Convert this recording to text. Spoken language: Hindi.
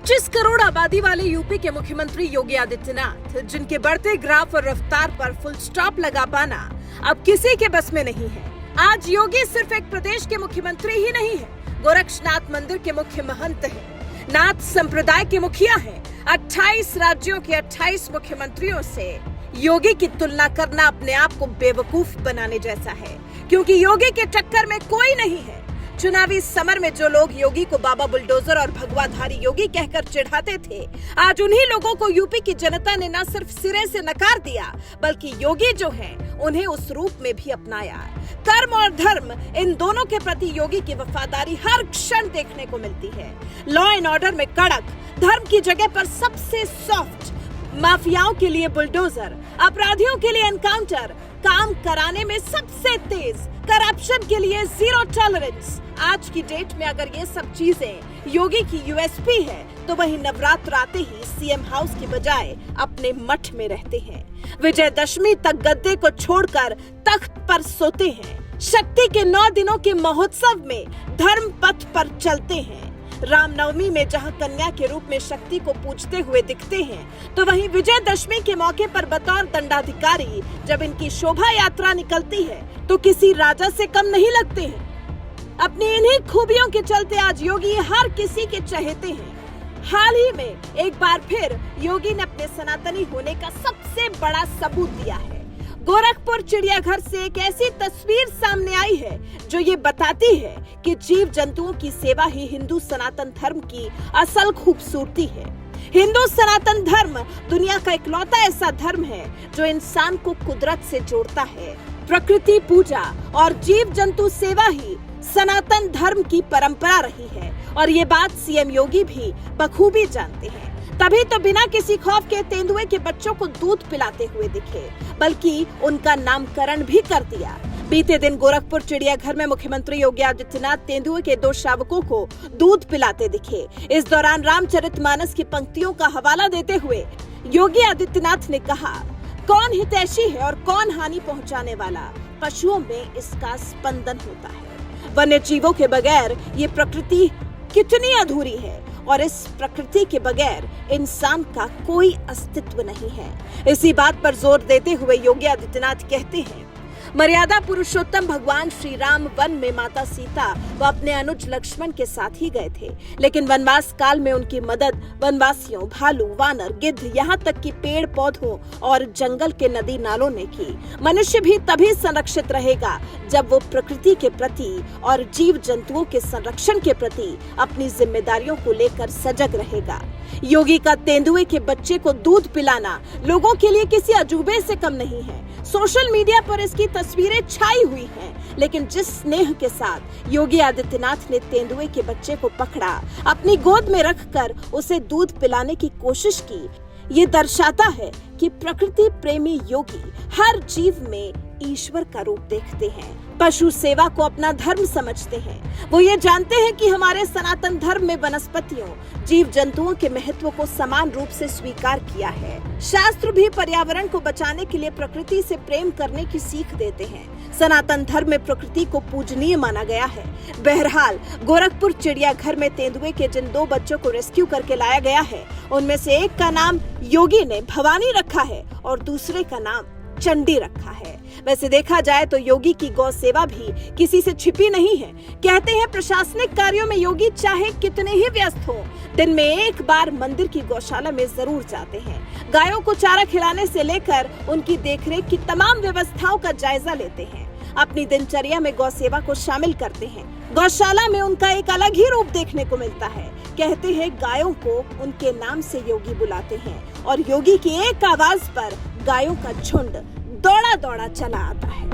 25 करोड़ आबादी वाले यूपी के मुख्यमंत्री योगी आदित्यनाथ, जिनके बढ़ते ग्राफ और रफ्तार पर फुल स्टॉप लगा पाना अब किसी के बस में नहीं है। आज योगी सिर्फ एक प्रदेश के मुख्यमंत्री ही नहीं है, गोरक्षनाथ मंदिर के मुख्य महंत हैं, नाथ संप्रदाय के मुखिया हैं। 28 राज्यों के 28 मुख्यमंत्रियों से योगी की तुलना करना अपने आप को बेवकूफ बनाने जैसा है, क्योंकि योगी के टक्कर में कोई नहीं है। चुनावी समर में जो लोग योगी को बाबा बुलडोजर और भगवाधारी योगी कहकर चिढ़ाते थे, आज उन्हीं लोगों को यूपी की जनता ने न सिर्फ सिरे से नकार दिया, बल्कि योगी जो हैं, उन्हें उस रूप में भी अपनाया। कर्म और धर्म, इन दोनों के प्रति योगी की वफादारी हर क्षण देखने को मिलती है। लॉ एंड ऑर्डर में कड़क, धर्म की जगह पर सबसे सॉफ्ट, माफियाओं के लिए बुलडोजर, अपराधियों के लिए एनकाउंटर, काम कराने में सबसे तेज, करप्शन के लिए जीरो टॉलरेंस। आज की डेट में अगर ये सब चीजें योगी की यूएसपी है, तो वही नवरात्र आते ही सीएम हाउस की बजाय अपने मठ में रहते हैं। विजयदशमी तक गद्दे को छोड़कर तख्त पर सोते हैं। शक्ति के 9 दिनों के महोत्सव में धर्म पथ पर चलते हैं। रामनवमी में जहां कन्या के रूप में शक्ति को पूजते हुए दिखते हैं, तो वहीं विजयदशमी के मौके पर बतौर दंडाधिकारी जब इनकी शोभा यात्रा निकलती है, तो किसी राजा से कम नहीं लगते हैं। अपनी इन्हीं खूबियों के चलते आज योगी हर किसी के चहेते हैं। हाल ही में एक बार फिर योगी ने अपने सनातनी होने का सबसे बड़ा सबूत दिया है। गोरखपुर चिड़ियाघर से एक ऐसी तस्वीर सामने आई है जो ये बताती है कि जीव जंतुओं की सेवा ही हिंदू सनातन धर्म की असल खूबसूरती है। हिंदू सनातन धर्म दुनिया का इकलौता ऐसा धर्म है जो इंसान को कुदरत से जोड़ता है। प्रकृति पूजा और जीव जंतु सेवा ही सनातन धर्म की परंपरा रही है, और ये बात सीएम योगी भी बखूबी जानते हैं। तभी तो बिना किसी खौफ के तेंदुए के बच्चों को दूध पिलाते हुए दिखे, बल्कि उनका नामकरण भी कर दिया। बीते दिन गोरखपुर चिड़ियाघर में मुख्यमंत्री योगी आदित्यनाथ तेंदुए के 2 शावकों को दूध पिलाते दिखे। इस दौरान रामचरितमानस की पंक्तियों का हवाला देते हुए योगी आदित्यनाथ ने कहा, कौन हितैषी है और कौन हानि पहुंचाने वाला, पशुओं में इसका स्पंदन होता है। वन्य जीवों के बगैर ये प्रकृति कितनी अधूरी है, और इस प्रकृति के बगैर इंसान का कोई अस्तित्व नहीं है। इसी बात पर जोर देते हुए योगी आदित्यनाथ कहते हैं, मर्यादा पुरुषोत्तम भगवान श्री राम वन में माता सीता व अपने अनुज लक्ष्मण के साथ ही गए थे, लेकिन वनवास काल में उनकी मदद वनवासियों, भालू, वानर, गिद्ध, यहाँ तक कि पेड़ पौधों और जंगल के नदी नालों ने की। मनुष्य भी तभी संरक्षित रहेगा जब वो प्रकृति के प्रति और जीव जंतुओं के संरक्षण के प्रति अपनी जिम्मेदारियों को लेकर सजग रहेगा। योगी का तेंदुए के बच्चे को दूध पिलाना लोगों के लिए किसी अजूबे से कम नहीं है। सोशल मीडिया पर इसकी तस्वीरें छाई हुई हैं, लेकिन जिस स्नेह के साथ योगी आदित्यनाथ ने तेंदुए के बच्चे को पकड़ा, अपनी गोद में रखकर उसे दूध पिलाने की कोशिश की, ये दर्शाता है कि प्रकृति प्रेमी योगी हर जीव में ईश्वर का रूप देखते हैं। पशु सेवा को अपना धर्म समझते हैं। वो ये जानते हैं कि हमारे सनातन धर्म में वनस्पतियों, जीव जंतुओं के महत्व को समान रूप से स्वीकार किया है। शास्त्र भी पर्यावरण को बचाने के लिए प्रकृति से प्रेम करने की सीख देते हैं। सनातन धर्म में प्रकृति को पूजनीय माना गया है। बहरहाल गोरखपुर चिड़ियाघर में तेंदुए के जिन 2 बच्चों को रेस्क्यू करके लाया गया है, उनमें से एक का नाम योगी ने भवानी रखा है और दूसरे का नाम चंडी रखा है। वैसे देखा जाए तो योगी की गौ सेवा भी किसी से छिपी नहीं है। कहते हैं प्रशासनिक कार्यों में योगी चाहे कितने ही व्यस्त हो, दिन में एक बार मंदिर की गौशाला में जरूर जाते हैं। गायों को चारा खिलाने से लेकर उनकी देखरेख की तमाम व्यवस्थाओं का जायजा लेते हैं। अपनी दिनचर्या में गौ सेवा को शामिल करते हैं। गौशाला में उनका एक अलग ही रूप देखने को मिलता है। कहते हैं गायों को उनके नाम से योगी बुलाते हैं, और योगी की एक आवाज पर गायों का झुंड दौड़ा दौड़ा चला आता है।